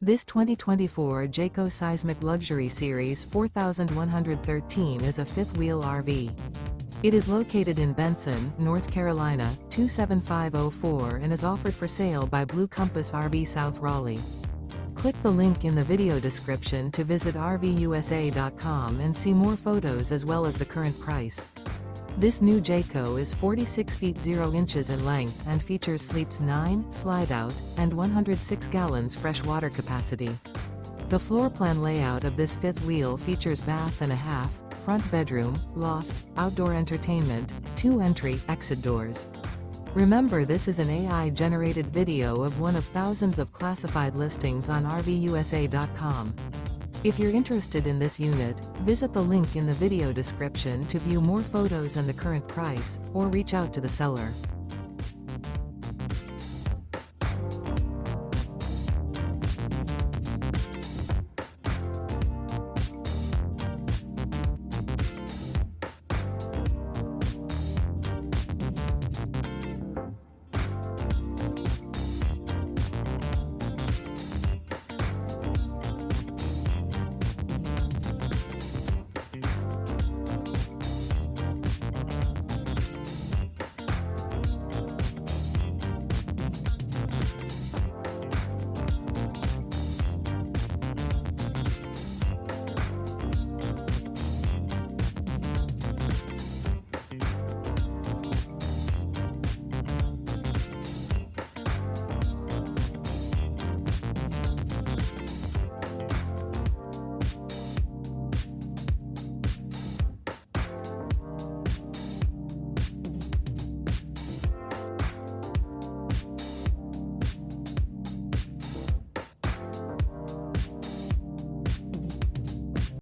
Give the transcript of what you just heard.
This 2024 Jayco Seismic Luxury Series 4113 is a fifth-wheel RV. It is located in Benson, North Carolina, 27504 and is offered for sale by Blue Compass RV South Raleigh. Click the link in the video description to visit RVUSA.com and see more photos as well as the current price. This new Jayco is 46 feet 0 inches in length and features sleeps 9, Slideout, and 106 gallons fresh water capacity. The floor plan layout of this fifth wheel features bath and a half, front bedroom, loft, outdoor entertainment, 2 entry/exit doors. Remember, this is an AI-generated video of one of thousands of classified listings on RVUSA.com. If you're interested in this unit, visit the link in the video description to view more photos and the current price, or reach out to the seller.